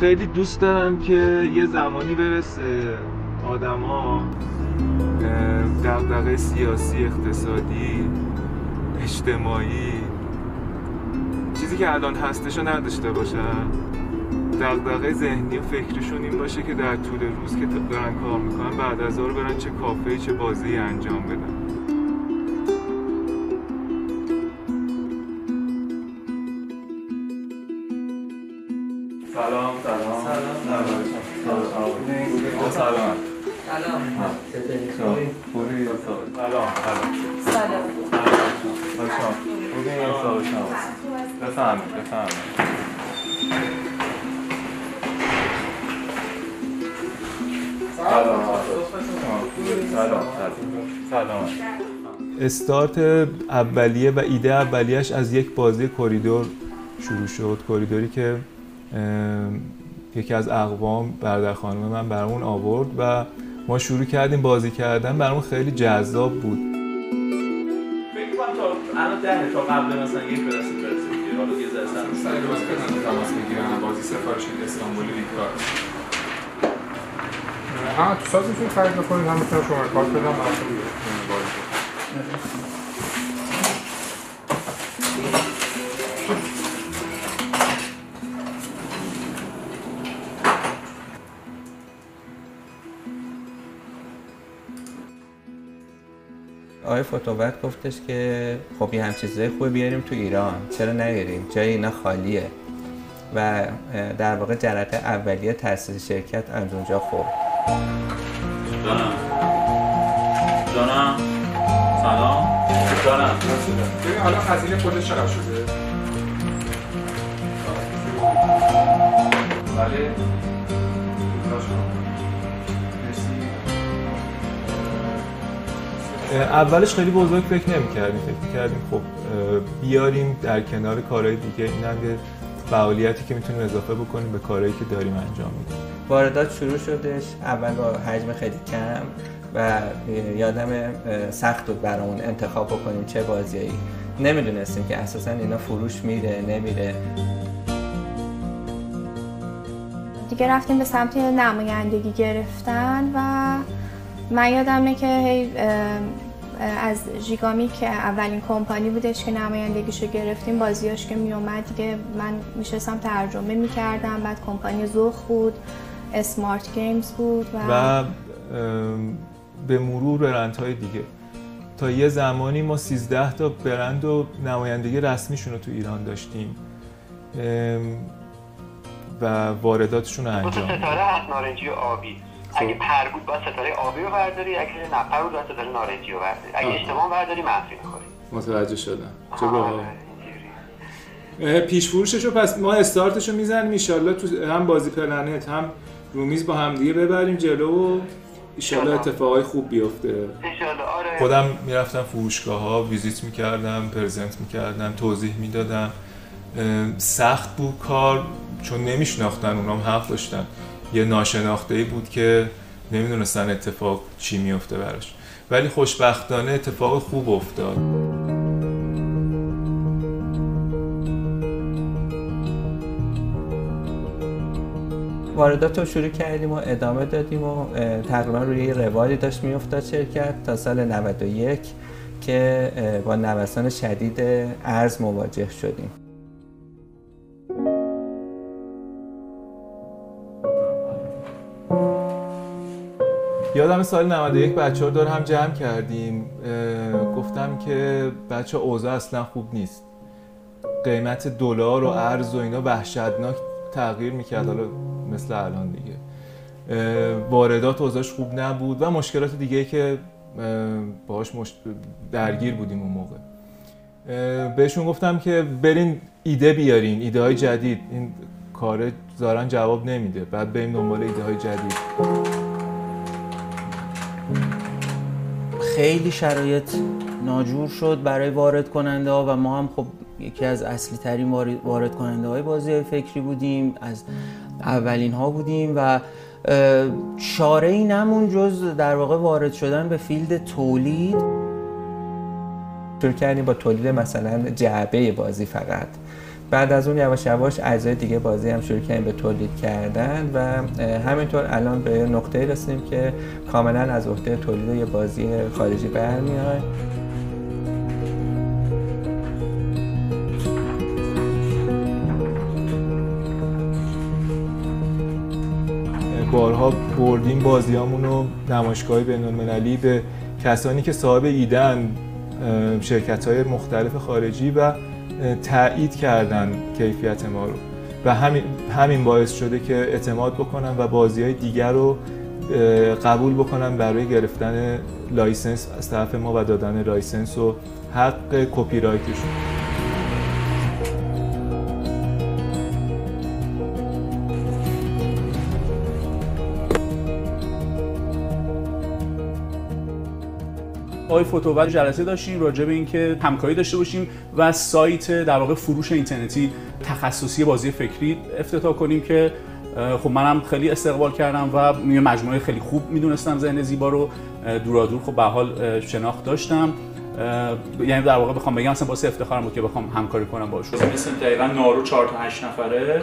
خیلی دوست دارم که یه زمانی برسه آدما دغدغه سیاسی، اقتصادی، اجتماعی، چیزی که الان هستشو نداشته باشن. دغدغه ذهنی و فکریشون این باشه که در طول روز که دارن کار میکنن بعد از ظهر برن چه کافه‌ای چه بازی انجام بدن. سلام. استارت اولیه و ایده اولیه‌اش از یک بازی کوریدور شروع شد. کوریدوری که یکی از اقوام برادر خانم من برامون آورد و ما شروع کردیم بازی کردن. برامون خیلی جذاب بود. فکر کنم تا الان 10 تا قبل مثلا یک برسید حالا یه ذره سر بازی کردن تماس میگیرن بازی سفارش استانبولی لیگ‌کار. تو سازتون خرید بکنید هم میتونم شما کارت بدم براتون بازی. آقای فوتووت گفتش که خب یه هم چیزای خوبه بیاریم تو ایران، چرا نیاریم؟ جای اینا خالیه و در واقع جرقه اولیه تأسیس شرکت از اونجا خورد. جانم سلام. جانم ببین حالا هزینه خودش چقدر شده؟ بله اولش خیلی بزرگ فکر نمی‌کردیم. فکر می‌کردیم خب بیاریم در کنار کارهای دیگه این هم یه فعالیتی که میتونیم اضافه بکنیم به کارهایی که داریم انجام میدیم. واردات شروع شدش اول با حجم خیلی کم و یادم سخت بود برامون انتخاب بکنیم چه بازیایی. نمیدونستیم که اساساً اینا فروش میره نمیره. دیگه رفتیم به سمت نمایندگی گرفتن و من یادمه که از ژیگامی که اولین کمپانی بودش که نمایندگیشو گرفتیم بازیاش که میومد دیگه من میشستم ترجمه میکردم. بعد کمپانی زوخ بود، اسمارت گیمز بود و به مرور برندهای دیگه تا یه زمانی ما 13 تا برند و نمایندگی رسمیشون رو تو ایران داشتیم و وارداتشون رو انجام دادیم. ستاره هست نارنجی و آبی. اگه پر بود باید ستاره آبی رو برداری، اگه نپر بود باید ستاره نارنجی رو برداری. اگه اشتباه برداری منفی می‌خوری. متوجه شدم. چه باحال. پیش فروششو پس ما استارتشو میزنیم ان شاءالله تو هم بازی پلنت هم رومیز با هم دیگه ببریم جلو و ان شاءالله اتفاقای خوب بیفته. ان شاءالله. آره. خودم میرفتم فروشگاه‌ها ویزیت می‌کردم، پرزنت می‌کردم، توضیح میدادم. سخت بود کار چون نمیشناختن، اونام حق داشتن. یه ناشناخته‌ای بود که نمیدونستن اتفاق چی میفته براش، ولی خوشبختانه اتفاق خوب افتاد. واردات رو شروع کردیم و ادامه دادیم و تقریبا روی یه روالی داشت میافتاد شرکت تا سال 91 که با نوسان شدید ارز مواجه شدیم. یادم سال 91 بچه‌ها دور هم جمع کردیم. گفتم که بچه‌ها اوضاع اصلا خوب نیست. قیمت دلار و ارز و اینا وحشتناک تغییر می‌کرد، حالا مثل الان دیگه. واردات اوضاعش خوب نبود و مشکلات دیگه‌ای که باهاش درگیر بودیم اون موقع. بهشون گفتم که برین ایده بیارین، ایده‌های جدید. این کار ظاهراً جواب نمیده. بعد بریم دنبال ایده‌های جدید. خیلی شرایط ناجور شد برای وارد کننده ها و ما هم خب یکی از اصلی ترین وارد کننده های بازی های فکری بودیم، از اولین ها بودیم و چاره‌ای نمون جز در واقع وارد شدن به فیلد تولید. شروع کردیم با تولید مثلا جعبه بازی فقط بعد از اون یواش یواش اجزای دیگه بازی هم شروع کردیم به تولید کردن و همینطور الان به نقطه‌ای رسیدیم که کاملا از عهده تولید یه بازی خارجی برمیایم. بارها بردیم بازیامون رو نمایشگاه بین‌المللی به کسانی که صاحب ایده‌اند، شرکت‌های مختلف خارجی و تایید کردن کیفیت ما رو و همین باعث شده که اعتماد بکنن و بازی‌های دیگر رو قبول بکنن برای گرفتن لایسنس از طرف ما و دادن لایسنس و حق کپی رایتشون. آقای فوتوور جلسه داشتیم راجع به اینکه همکاری داشته باشیم و سایت در واقع فروش اینترنتی تخصصی بازی فکری افتتاح کنیم که خب منم خیلی استقبال کردم و یه مجموعه خیلی خوب میدونستم ذهن زیبا رو دورادور خب به حال شناخت داشتم، یعنی در واقع بخوام بگم اصلا واسه افتخارم بود که بخوام همکاری کنم باشون. مثلا دقیقاً نارو 4 تا 8 نفره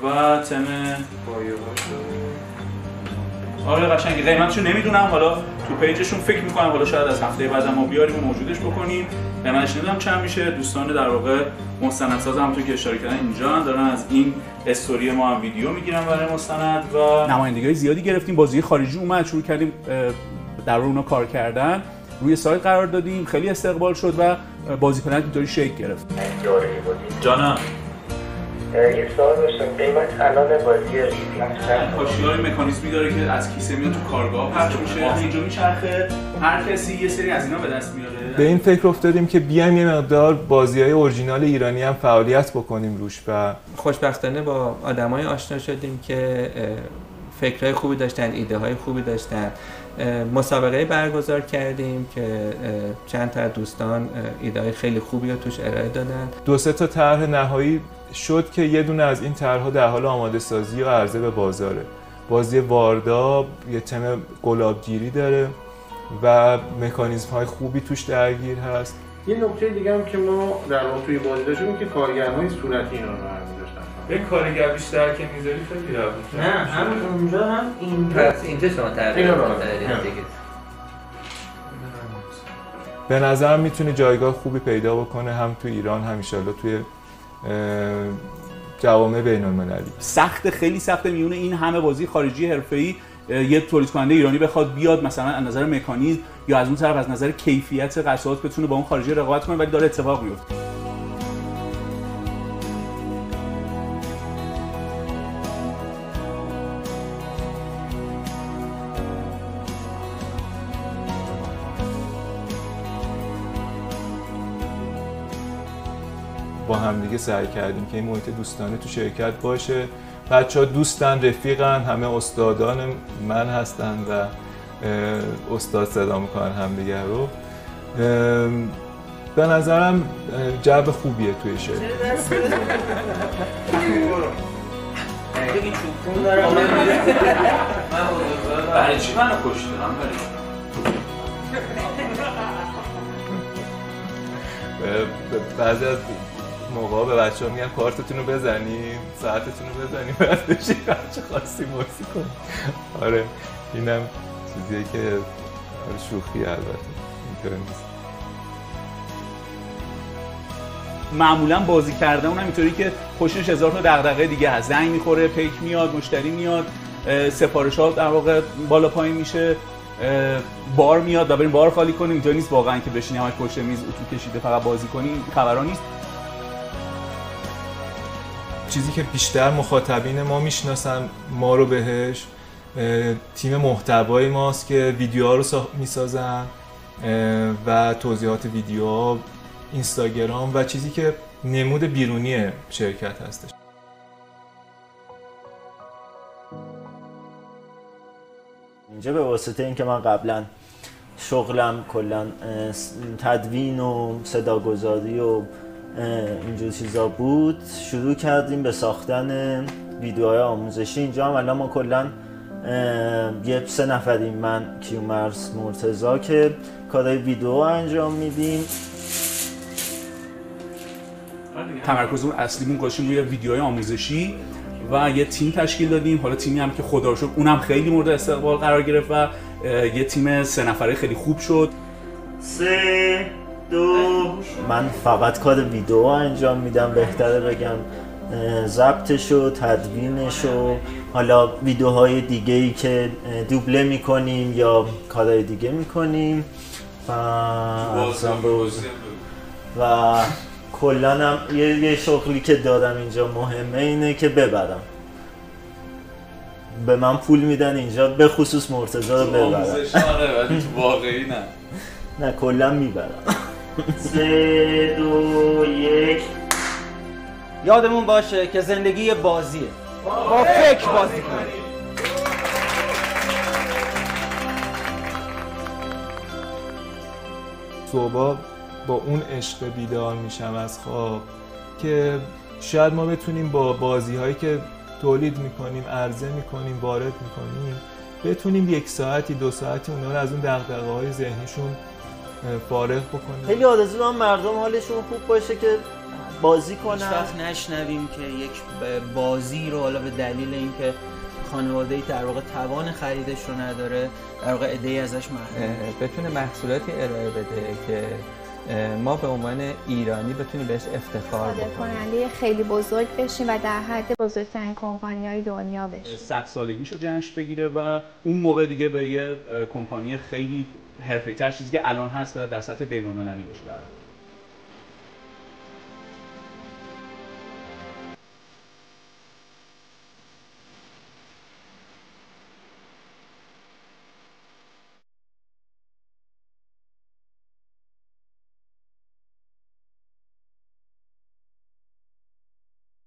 و تم آره قشنگه. قیمتشو نمیدونم، حالا تو پیجشون فکر میکنم حالا شاید از هفته بعد ما بیاریم و موجودش بکنیم. قیمتش نمیدونم چند میشه. دوستان در واقع مستندساز همونطور که اشاره کردن اینجا دارن از این استوری ما هم ویدیو میگیرن برای مستند و نمایندگی‌های زیادی گرفتیم. بازی خارجی اومد، شروع کردیم در روی اونا کار کردن، روی سایت قرار دادیم، خیلی استقبال شد و بازی کننده اینطوری شکل گرفت. جانم یه سوال داشتم، قیمت الان بازی ریفلکس کاشی‌های مکانیزمی داره که از کیسه میاد تو کارگاه پخش میشه، اینجا میچرخه، هر کسی یه سری از اینا به دست میاره. به این فکر افتادیم که بیایم یه مقدار بازی‌های اورجینال ایرانی هم فعالیت بکنیم روش و خوشبختانه با آدمای آشنا شدیم که فکرهای خوبی داشتن، ایده‌های خوبی داشتن. مسابقه برگزار کردیم که چند تا دوستان ایده‌های خیلی خوبی رو توش ارائه دادن. 2-3 تا طرح نهایی شد که یه دونه از این طرح‌ها در حال آماده سازی و عرضه به بازاره. بازی واردا یه تم گلابگیری داره و مکانیزم‌های خوبی توش درگیر هست. یه نکته دیگه هم که ما در واقع توی بازی داشتیم که کارگرهای صورتی اینا رو برمی‌داشتن. یه کارگر بیشتر که می‌ذاری خیلی راحت. نه هم اونجا هم این پس اینجا شما تغییر دیگه. به نظرم میتونه جایگاه خوبی پیدا بکنه هم تو ایران هم ان شاءالله توی جوامع بین‌المللی. سخت، خیلی سخته میونه این همه بازی خارجی حرفه‌ای یه تولید کننده ایرانی بخواد بیاد مثلا از نظر مکانیزم یا از اون طرف از نظر کیفیت قصات بتونه با اون خارجی رقابت کنه، ولی داره اتفاق میفته. با هم دیگه سعی کردیم که این محیط دوستانه تو شرکت باشه. بچه‌ها دوستن، رفیقن، همه استادان من هستن و استاد صدا میکنن همدیگه رو. به نظرم جو خوبیه توی شرکت. برای چی منو کشتم؟ بعضی از موقعا به بچه‌ها میگن کارتتون رو بزنین، ساعتتون رو بزنین، بعد بشین چه خاصی بازی کنین. آره اینم چیزیه که شوخی البته اینطوری نیست. معمولا بازی کردن اونم اینطوری که پشتش هزار تا دغدغه دیگه هست. زنگ میخوره، پیک میاد، مشتری میاد، سفارشات در واقع بالا پایین میشه، بار میاد و بریم بار خالی کنیم. اینطوری نیست واقعا که بشینی همش پشت میز اتو کشیده فقط بازی کنی، خبرا نیست. چیزی که بیشتر مخاطبین ما میشناسن ما رو بهش تیم محتوای ماست که ویدیوها رو میسازن و توضیحات ویدیوها، اینستاگرام و چیزی که نمود بیرونی شرکت هستش. اینجا به واسطه اینکه من قبلا شغلم کلا تدوین و صداگذاری و اینجور چیزا بود، شروع کردیم به ساختن ویدیوهای آموزشی. اینجا هم الان ما کلا یه 3 نفریم، من، کیومرث، مرتضی که کارهای ویدیو انجام میدیم. تمرکزمون اصلیمون گذاشتیم روی ویدیوهای آموزشی و یه تیم تشکیل دادیم. حالا تیمی هم که خدا رو شکر اونم خیلی مورد استقبال قرار گرفت و یه تیم 3 نفره خیلی خوب شد. 3 2 من فقط کار ویدیو انجام میدم، بهتره بگم ضبطش و تدوینش و حالا ویدیوهای دیگه ای که دوبله میکنیم یا کارهای دیگه میکنیم و کلا هم یه شغلی که دارم اینجا مهمه اینه که ببرم. به من پول میدن اینجا، به خصوص مرتضی رو ببرم. ولی واقعی نه. نه کلا میبرم. 3 2 1 یادمون باشه که زندگی بازیه، با فکر بازی کنیم. صبح با اون عشق بیدار میشم از خواب که شاید ما بتونیم با بازی هایی که تولید میکنیم، عرضه میکنیم، وارد میکنیم، بتونیم 1 ساعتی 2 ساعتی اونا رو از اون دغدغه های ذهنیشون فارغ بکنیم. خیلی آرزو دارم مردم حالشون خوب باشه که بازی کنن. هیچ وقت نشنویم که یک بازی رو حالا به دلیل اینکه خانواده‌ای در واقع توان خریدش رو نداره، در واقع عده‌ای ازش محروم بتونه محصولاتی ارائه بده که ما به عنوان ایرانی بتونیم بهش افتخار بکنیم، کننده خیلی بزرگ بشیم و در حد بزرگترین کمپانی‌های دنیا بشیم. 100 سالگیشو جشن بگیره و اون موقع دیگه به یه کمپانی خیلی حرفه‌ای‌تر، چیزی که الان هست در سطح بین‌المللی بشه.